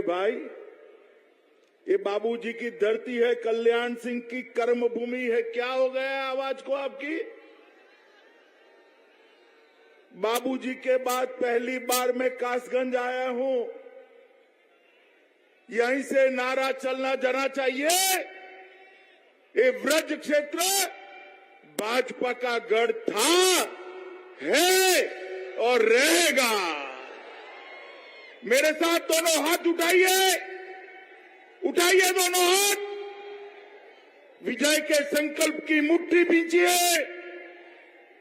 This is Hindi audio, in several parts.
भाई, ये बाबूजी की धरती है, कल्याण सिंह की कर्म भूमि है। क्या हो गया आवाज को आपकी? बाबूजी के बाद पहली बार मैं कासगंज आया हूं। यहीं से नारा चलना जाना चाहिए, ये व्रज क्षेत्र भाजपा का गढ़ था, है और रहेगा। मेरे साथ दोनों हाथ उठाइए, उठाइए दोनों हाथ, विजय के संकल्प की मुट्ठी बींचिए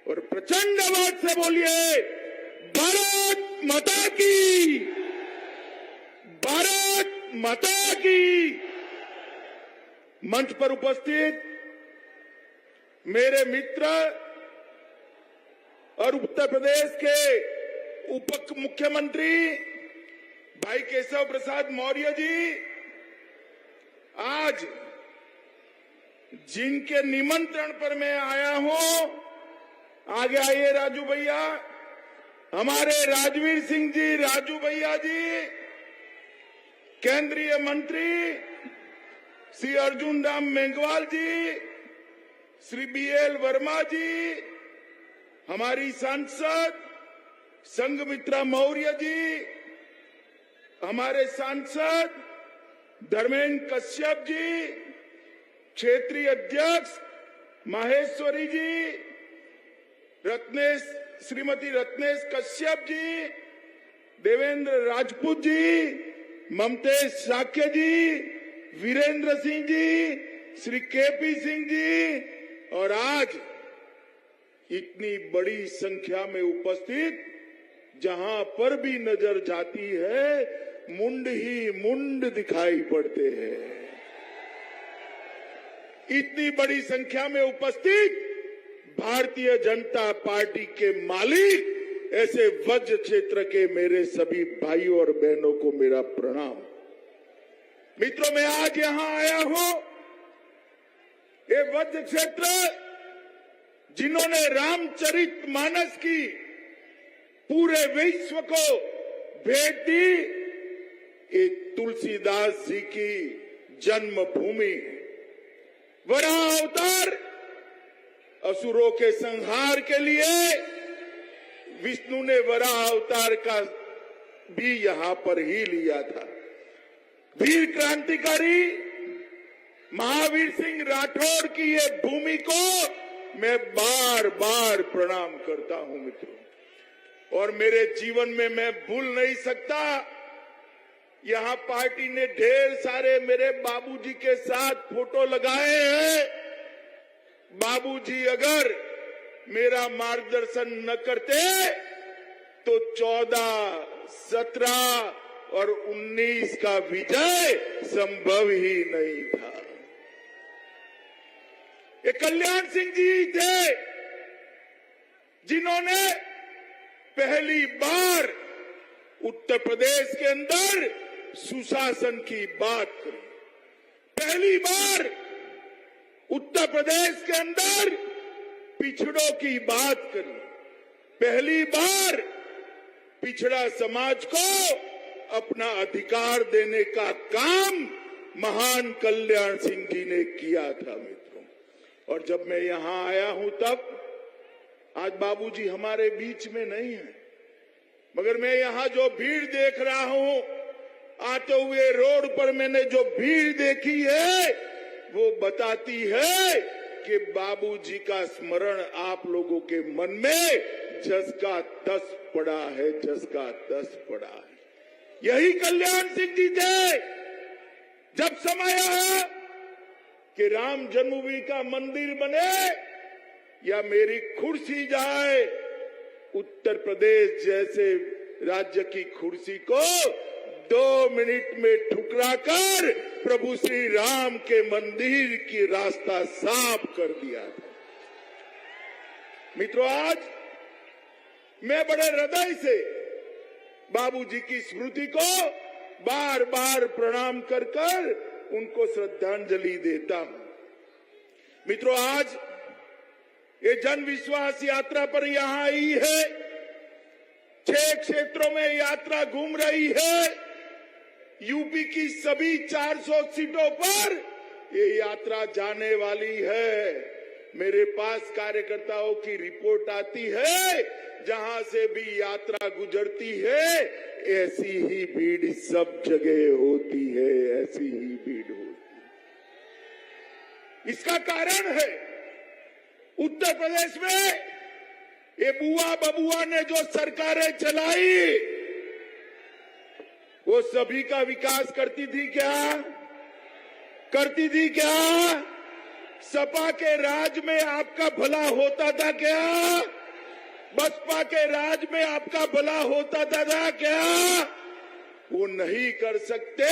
और प्रचंड आवाज से बोलिए, भारत माता की, भारत माता की। मंच पर उपस्थित मेरे मित्र और उत्तर प्रदेश के उप मुख्यमंत्री भाई केशव प्रसाद मौर्य जी, आज जिनके निमंत्रण पर मैं आया हूं, आगे आइए राजू भैया, हमारे राजवीर सिंह जी, राजू भैया जी, केंद्रीय मंत्री श्री अर्जुन राम मेघवाल जी, श्री BL वर्मा जी, हमारी सांसद संघमित्रा मौर्य जी, हमारे सांसद धर्मेंद्र कश्यप जी, क्षेत्रीय अध्यक्ष माहेश्वरी जी, श्रीमती रत्नेश कश्यप जी, देवेंद्र राजपूत जी, ममतेश साक्य जी, वीरेंद्र सिंह जी, श्री KP सिंह जी, और आज इतनी बड़ी संख्या में उपस्थित, जहां पर भी नजर जाती है मुंड ही मुंड दिखाई पड़ते हैं। इतनी बड़ी संख्या में उपस्थित भारतीय जनता पार्टी के मालिक, ऐसे वज्र क्षेत्र के मेरे सभी भाइयों और बहनों को मेरा प्रणाम। मित्रों, मैं आज यहां आया हूं, ये वज्र क्षेत्र जिन्होंने रामचरितमानस की पूरे विश्व को भेंट दी, ये तुलसीदास जी की जन्मभूमि। वराह अवतार असुरों के संहार के लिए विष्णु ने वराह अवतार का भी यहां पर ही लिया था। वीर क्रांतिकारी महावीर सिंह राठौर की ये भूमि को मैं बार बार प्रणाम करता हूं मित्रों, और मेरे जीवन में मैं भूल नहीं सकता, यहां पार्टी ने ढेर सारे मेरे बाबूजी के साथ फोटो लगाए हैं। बाबूजी अगर मेरा मार्गदर्शन न करते तो 14, 17 और 19 का विजय संभव ही नहीं था। ये कल्याण सिंह जी थे जिन्होंने पहली बार उत्तर प्रदेश के अंदर सुशासन की बात करी। पहली बार उत्तर प्रदेश के अंदर पिछड़ों की बात करी। पहली बार पिछड़ा समाज को अपना अधिकार देने का काम महान कल्याण सिंह जी ने किया था मित्रों। और जब मैं यहां आया हूं तब, आज बाबूजी हमारे बीच में नहीं है, मगर मैं यहां जो भीड़ देख रहा हूं, आते हुए रोड पर मैंने जो भीड़ देखी है, वो बताती है कि बाबूजी का स्मरण आप लोगों के मन में जस का तस पड़ा है, जस का तस पड़ा है। यही कल्याण सिंह जी थे। जब समय आया कि राम जन्मभूमि का मंदिर बने या मेरी कुर्सी जाए, उत्तर प्रदेश जैसे राज्य की कुर्सी को 2 मिनट में ठुकराकर प्रभु श्री राम के मंदिर की रास्ता साफ कर दिया था। मित्रों, आज मैं बड़े हृदय से बाबूजी की स्मृति को बार बार प्रणाम कर कर उनको श्रद्धांजलि देता हूं। मित्रों, आज ये जन विश्वास यात्रा पर यहां आई है, 6 क्षेत्रों में यात्रा घूम रही है। यूपी की सभी 400 सीटों पर ये यात्रा जाने वाली है। मेरे पास कार्यकर्ताओं की रिपोर्ट आती है, जहां से भी यात्रा गुजरती है ऐसी ही भीड़ सब जगह होती है, ऐसी ही भीड़ होती है। इसका कारण है उत्तर प्रदेश में ये बुआ बबुआ ने जो सरकारें चलाई वो सभी का विकास करती थी क्या? करती थी क्या? सपा के राज में आपका भला होता था क्या? बसपा के राज में आपका भला होता था क्या? वो नहीं कर सकते।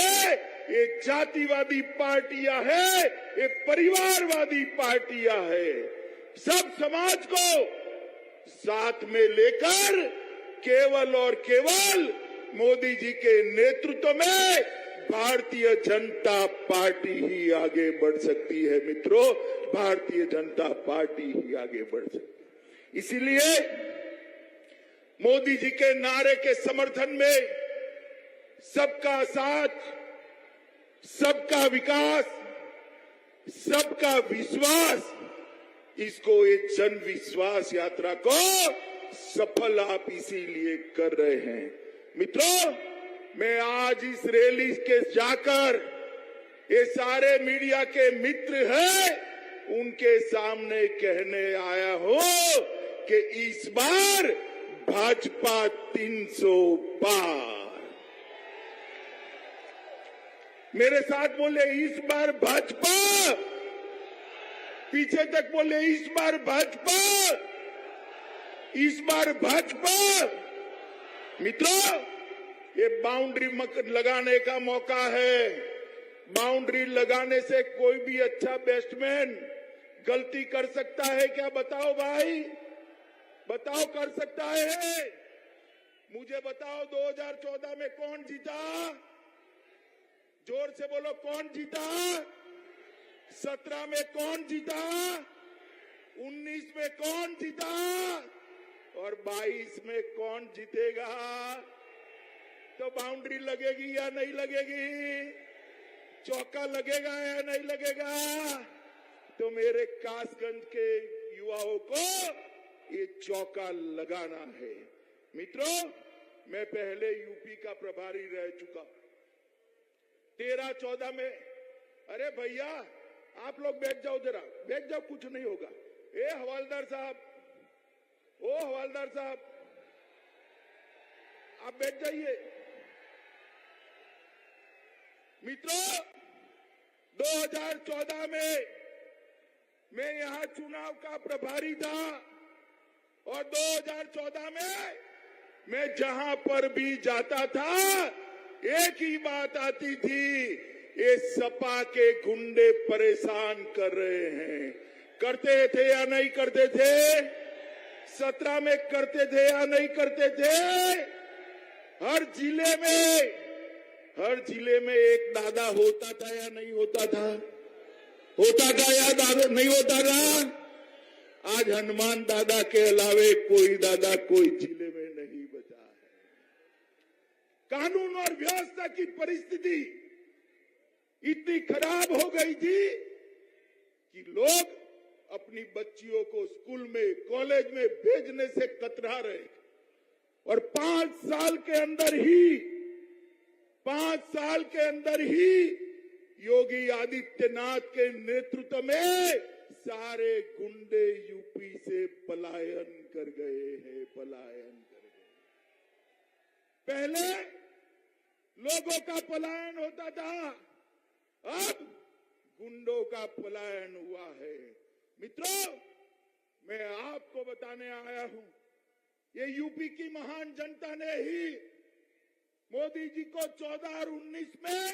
ये जातिवादी पार्टियां हैं, ये परिवारवादी पार्टियां हैं। सब समाज को साथ में लेकर केवल और केवल मोदी जी के नेतृत्व में भारतीय जनता पार्टी ही आगे बढ़ सकती है। मित्रों, भारतीय जनता पार्टी ही आगे बढ़ सकती है। इसीलिए मोदी जी के नारे के समर्थन में सबका साथ, सबका विकास, सबका विश्वास, इसको एक जन विश्वास यात्रा को सफल आप इसीलिए कर रहे हैं। मित्रों, मैं आज इस रैली के जाकर ये सारे मीडिया के मित्र हैं उनके सामने कहने आया हूं कि इस बार भाजपा 300 पार। मेरे साथ बोले इस बार भाजपा, पीछे तक बोले इस बार भाजपा, इस बार भाजपा। मित्रों, ये बाउंड्री लगाने का मौका है। बाउंड्री लगाने से कोई भी अच्छा बैट्समैन गलती कर सकता है क्या? बताओ भाई, बताओ कर सकता है? मुझे बताओ 2014 में कौन जीता? जोर से बोलो, कौन जीता? 17 में कौन जीता? 19 में कौन जीता? और 22 में कौन जीतेगा? तो बाउंड्री लगेगी या नहीं लगेगी? चौका लगेगा या नहीं लगेगा? तो मेरे कासगंज के युवाओं को ये चौका लगाना है। मित्रों, मैं पहले यूपी का प्रभारी रह चुका। 13-14 में, अरे भैया आप लोग बैठ जाओ, जरा बैठ जाओ, कुछ नहीं होगा। ए हवलदार साहब, ओ हवलदार साहब, आप बैठ जाइए। मित्रों, 2014 में मैं यहां चुनाव का प्रभारी था और 2014 में मैं जहां पर भी जाता था एक ही बात आती थी, ये सपा के गुंडे परेशान कर रहे हैं। करते थे या नहीं करते थे? 17 में करते थे या नहीं करते थे? हर जिले में एक दादा होता था या नहीं होता था? होता था या दादा नहीं होता था? आज हनुमान दादा के अलावे कोई दादा कोई जिले में नहीं बचा है। कानून और व्यवस्था की परिस्थिति इतनी खराब हो गई थी कि लोग अपनी बच्चियों को स्कूल में, कॉलेज में भेजने से कतरा रहे। और 5 साल के अंदर ही योगी आदित्यनाथ के नेतृत्व में सारे गुंडे यूपी से पलायन कर गए हैं, पलायन कर गए। पहले लोगों का पलायन होता था, अब गुंडों का पलायन हुआ है। मित्रों, मैं आपको बताने आया हूं, ये यूपी की महान जनता ने ही मोदी जी को 14 और 19 में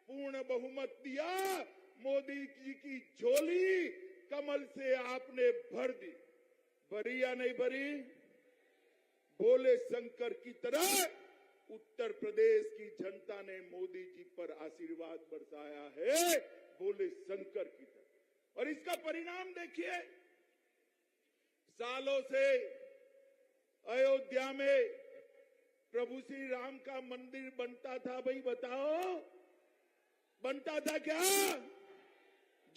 पूर्ण बहुमत दिया। मोदी जी की झोली कमल से आपने भर दी। भरी या नहीं भरी? भोले शंकर की तरह उत्तर प्रदेश की जनता ने मोदी जी पर आशीर्वाद बरसाया है, भोले शंकर की तरह। और इसका परिणाम देखिए, सालों से अयोध्या में प्रभु श्री राम का मंदिर बनता था? भाई बताओ, बनता था क्या?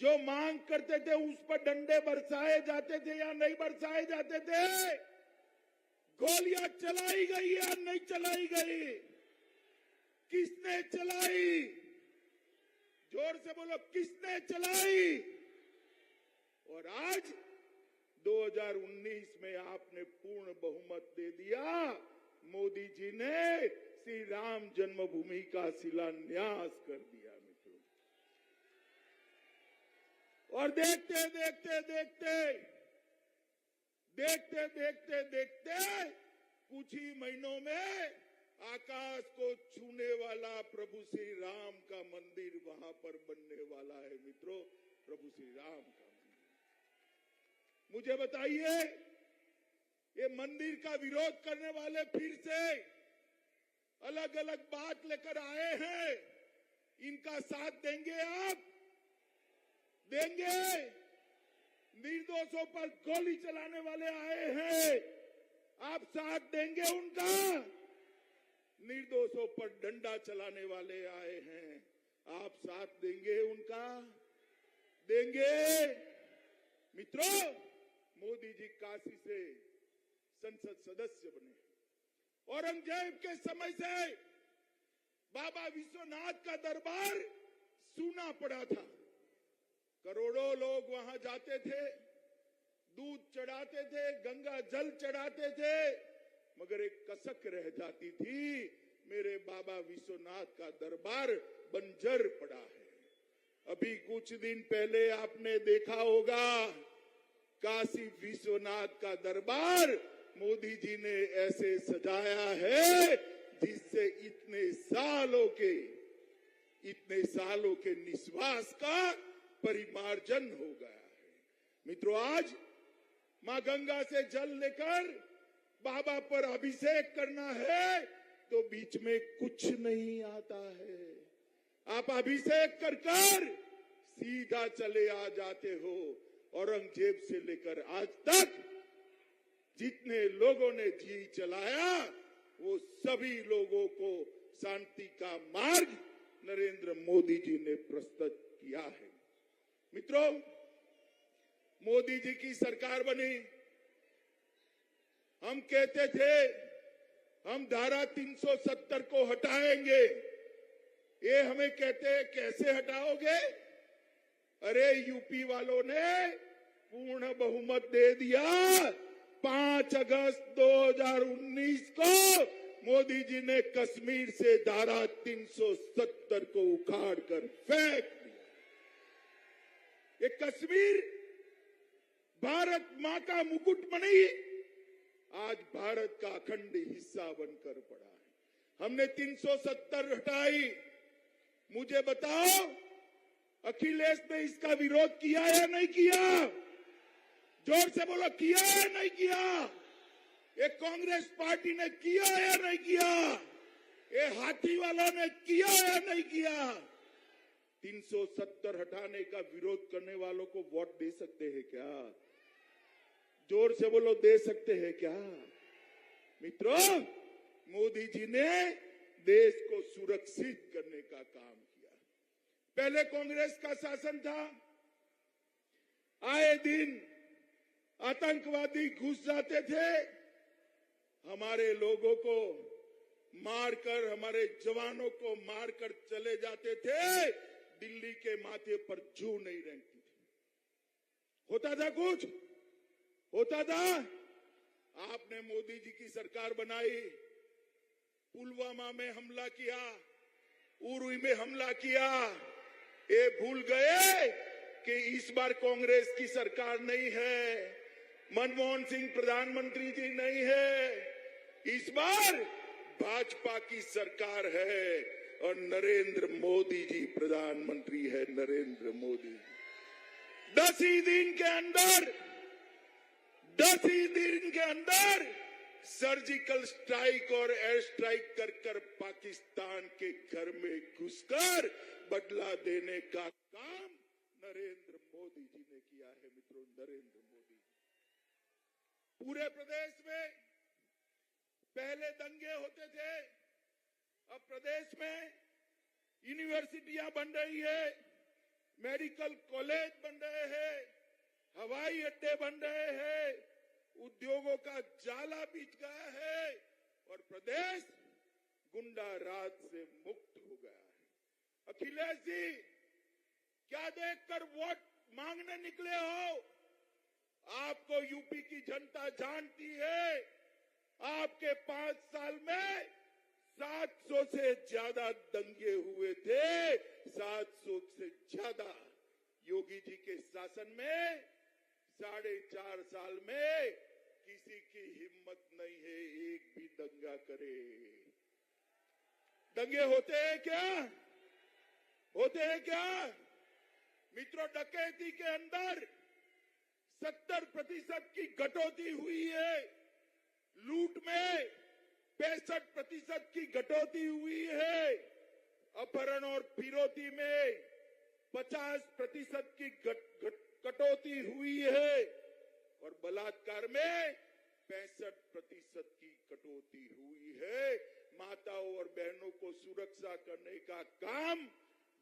जो मांग करते थे उस पर डंडे बरसाए जाते थे या नहीं बरसाए जाते थे? गोलियां चलाई गई या नहीं चलाई गई? किसने चलाई? जोर से बोलो, किसने चलाई? और आज 2019 में आपने पूर्ण बहुमत दे दिया। मोदी जी ने श्री राम जन्मभूमि का शिलान्यास कर दिया मित्रों। और देखते देखते देखते देखते देखते देखते कुछ ही महीनों में आकाश को छूने वाला प्रभु श्री राम का मंदिर वहां पर बनने वाला है मित्रों। प्रभु श्री राम का मंदिर। मुझे बताइए, ये मंदिर का विरोध करने वाले फिर से अलग अलग बात लेकर आए हैं। इनका साथ देंगे आप? देंगे? निर्दोषों पर गोली चलाने वाले आए हैं, आप साथ देंगे उनका? निर्दोषों पर डंडा चलाने वाले आए हैं, आप साथ देंगे उनका? देंगे? मित्रों, मोदी जी काशी से संसद सदस्य बने। औरंगजेब के समय से बाबा विश्वनाथ का दरबार सूना पड़ा था। करोड़ों लोग वहां जाते थे, दूध चढ़ाते थे, गंगा जल चढ़ाते थे, मगर एक कसक रह जाती थी, मेरे बाबा विश्वनाथ का दरबार बंजर पड़ा है। अभी कुछ दिन पहले आपने देखा होगा, काशी विश्वनाथ का दरबार मोदी जी ने ऐसे सजाया है जिससे इतने सालों के निश्वास का परिमार्जन हो गया है। मित्रों, आज मां गंगा से जल लेकर बाबा पर अभिषेक करना है तो बीच में कुछ नहीं आता है। आप अभिषेक कर सीधा चले आ जाते हो। औरंगजेब से लेकर आज तक जितने लोगों ने जी चलाया, वो सभी लोगों को शांति का मार्ग नरेंद्र मोदी जी ने प्रस्तुत किया है। मित्रों, मोदी जी की सरकार बनी, हम कहते थे हम धारा 370 को हटाएंगे। ये हमें कहते कैसे हटाओगे? अरे यूपी वालों ने पूर्ण बहुमत दे दिया। 5 अगस्त 2019 को मोदी जी ने कश्मीर से धारा 370 को उखाड़ कर फेंक दिया। ये कश्मीर भारत मां का मुकुट बनी, आज भारत का अखंड हिस्सा बनकर पड़ा है। हमने 370 हटाई। मुझे बताओ, अखिलेश ने इसका विरोध किया या नहीं किया? जोर से बोलो, किया या नहीं किया? ये कांग्रेस पार्टी ने किया या नहीं किया? ये हाथी वालों ने किया या नहीं किया? 370 हटाने का विरोध करने वालों को वोट दे सकते हैं क्या? जोर से बोलो, दे सकते हैं क्या? मित्रों, मोदी जी ने देश को सुरक्षित करने का काम किया। पहले कांग्रेस का शासन था, आए दिन आतंकवादी घुस जाते थे, हमारे लोगों को मारकर, हमारे जवानों को मारकर चले जाते थे। दिल्ली के माथे पर जू नहीं रहती थी। होता था कुछ? होता था? आपने मोदी जी की सरकार बनाई, पुलवामा में हमला किया, उरी में हमला किया। ये भूल गए कि इस बार कांग्रेस की सरकार नहीं है, मनमोहन सिंह प्रधानमंत्री जी नहीं है, इस बार भाजपा की सरकार है और नरेंद्र मोदी जी प्रधानमंत्री है। नरेंद्र मोदी 10 ही दिन के अंदर सर्जिकल स्ट्राइक और एयर स्ट्राइक कर पाकिस्तान के घर में घुसकर बदला देने का काम नरेंद्र मोदी जी ने किया है। मित्रों, नरेंद्र मोदी पूरे प्रदेश में पहले दंगे होते थे, अब प्रदेश में यूनिवर्सिटियां बन रही है, मेडिकल कॉलेज बन रहे हैं, हवाई अड्डे बन रहे हैं, उद्योगों का जाला बिछ गया है और प्रदेश गुंडा राज से मुक्त हो गया है। अखिलेश जी, क्या देखकर वोट मांगने निकले हो? आपको यूपी की जनता जानती है। आपके 5 साल में 700 से ज्यादा दंगे हुए थे, 700 से ज्यादा। योगी जी के शासन में 4.5 साल में किसी की हिम्मत नहीं है एक भी दंगा करे। दंगे होते हैं क्या? होते हैं क्या? मित्रों, डकैती के अंदर 70% की कटौती हुई है, लूट में 65% की कटौती हुई है, अपहरण और फिरौती में 50% की कटौती हुई है और बलात्कार में 65% की कटौती हुई है। माताओं और बहनों को सुरक्षा करने का काम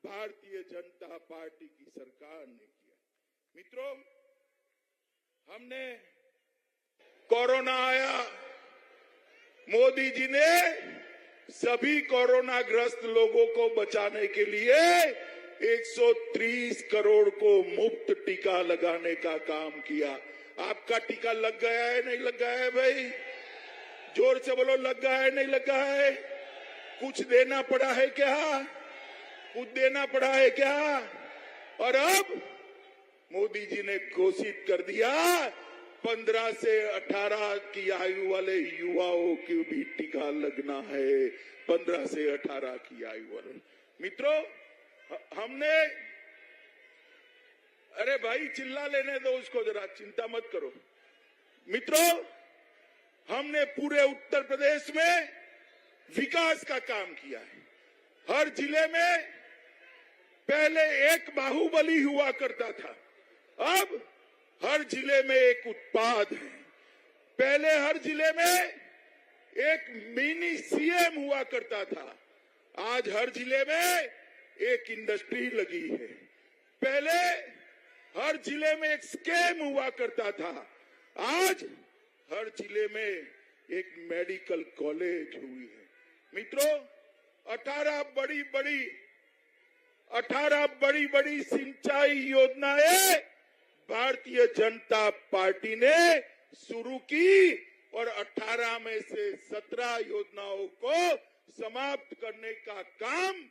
भारतीय जनता पार्टी की सरकार ने किया। मित्रों, हमने कोरोना आया, मोदी जी ने सभी कोरोना ग्रस्त लोगों को बचाने के लिए 130 करोड़ को मुफ्त टीका लगाने का काम किया। आपका टीका लग गया है, नहीं लग गया है भाई? जोर से बोलो, लग गया है, नहीं लग गया है? कुछ देना पड़ा है क्या? कुछ देना पड़ा है क्या? और अब मोदी जी ने घोषित कर दिया 15 से 18 की आयु वाले युवाओं को भी टीका लगना है। 15 से 18 की आयु वाले। मित्रों, हमने, अरे भाई चिल्ला लेने दो उसको जरा, चिंता मत करो। मित्रों, हमने पूरे उत्तर प्रदेश में विकास का काम किया है। हर जिले में पहले एक बाहुबली हुआ करता था, अब हर जिले में एक उत्पाद है। पहले हर जिले में एक मिनी सीएम हुआ करता था, आज हर जिले में एक इंडस्ट्री लगी है। पहले हर जिले में एक स्कैम हुआ करता था, आज हर जिले में एक मेडिकल कॉलेज हुई है। मित्रों, 18 बड़ी बड़ी सिंचाई योजनाएं भारतीय जनता पार्टी ने शुरू की और 18 में से 17 योजनाओं को समाप्त करने का काम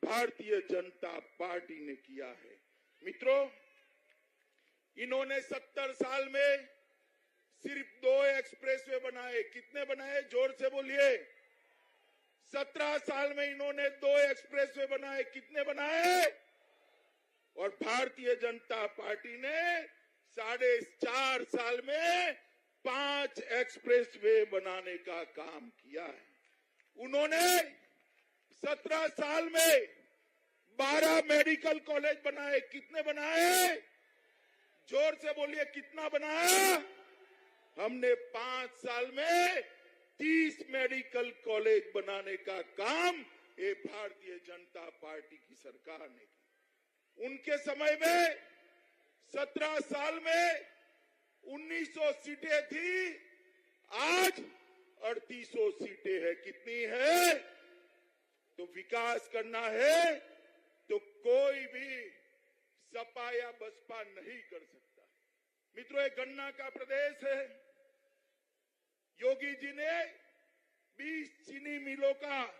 भारतीय जनता पार्टी ने किया है। मित्रों, इन्होंने 70 साल में सिर्फ 2 एक्सप्रेसवे बनाए। कितने बनाए? जोर से बोलिए। 17 साल में इन्होंने 2 एक्सप्रेसवे बनाए। कितने बनाए? और भारतीय जनता पार्टी ने 4.5 साल में 5 एक्सप्रेसवे बनाने का काम किया है। उन्होंने 17 साल में 12 मेडिकल कॉलेज बनाए। कितने बनाए? जोर से बोलिए, कितना बनाया? हमने 5 साल में 30 मेडिकल कॉलेज बनाने का काम ये भारतीय जनता पार्टी की सरकार ने किया। उनके समय में 17 साल में 1900 सीटें थी, आज 3800 सीटें हैं। कितनी है? तो विकास करना है तो कोई भी सपा या बसपा नहीं कर सकता। मित्रों, ये गन्ना का प्रदेश है। योगी जी ने 20 चीनी मिलों का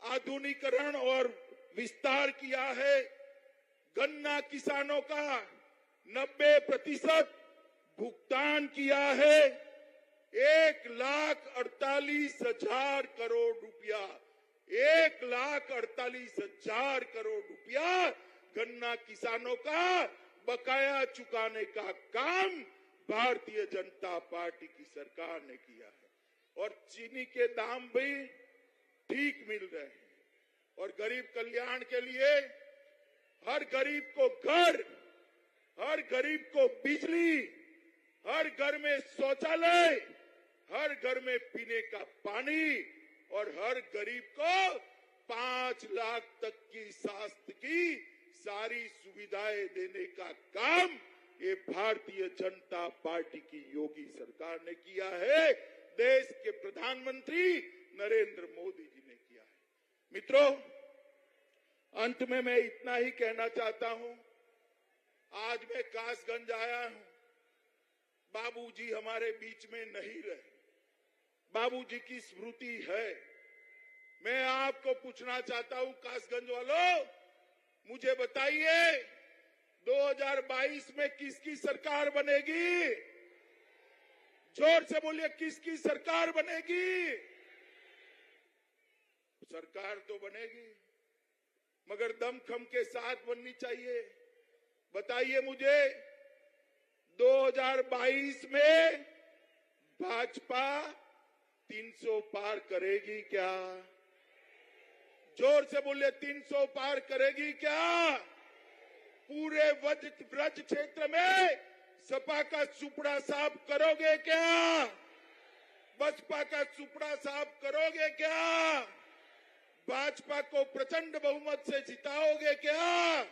आधुनिकीकरण और विस्तार किया है। गन्ना किसानों का 90% भुगतान किया है। 1,48,000 करोड़ रुपया, 1,48,000 करोड़ रुपया गन्ना किसानों का बकाया चुकाने का काम भारतीय जनता पार्टी की सरकार ने किया है। और चीनी के दाम भी ठीक मिल रहे हैं। और गरीब कल्याण के लिए हर गरीब को घर, हर गरीब को बिजली, हर घर में शौचालय, हर घर में पीने का पानी और हर गरीब को 5 लाख तक की स्वास्थ्य की सारी सुविधाएं देने का काम ये भारतीय जनता पार्टी की योगी सरकार ने किया है, देश के प्रधानमंत्री नरेंद्र मोदी जी ने किया है। मित्रों, अंत में मैं इतना ही कहना चाहता हूं, आज मैं कासगंज आया हूं। बाबूजी हमारे बीच में नहीं रहे, बाबूजी की स्मृति है। मैं आपको पूछना चाहता हूं, कासगंज वालों, मुझे बताइए 2022 में किसकी सरकार बनेगी? जोर से बोलिए, किसकी सरकार बनेगी? सरकार तो बनेगी, मगर दमखम के साथ बननी चाहिए। बताइए मुझे, 2022 में भाजपा 300 पार करेगी क्या? जोर से बोलिए, 300 पार करेगी क्या? पूरे ब्रज क्षेत्र में सपा का सुपड़ा साफ करोगे क्या? बसपा का सुपड़ा साफ करोगे क्या? भाजपा को प्रचंड बहुमत से जिताओगे क्या?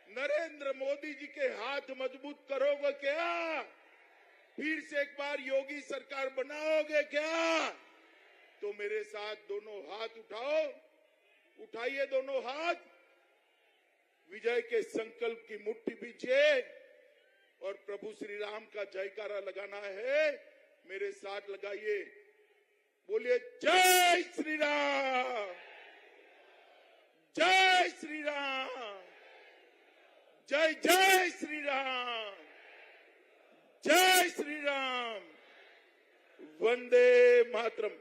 नरेंद्र मोदी जी के हाथ मजबूत करोगे क्या? फिर से एक बार योगी सरकार बनाओगे क्या? तो मेरे साथ दोनों हाथ उठाओ, उठाइए दोनों हाथ, विजय के संकल्प की मुट्ठी बीजिए और प्रभु श्री राम का जयकारा लगाना है। मेरे साथ लगाइए, बोलिए जय श्री राम, जय श्री राम, जय जय श्री राम, जय श्री राम, वंदे मातरम।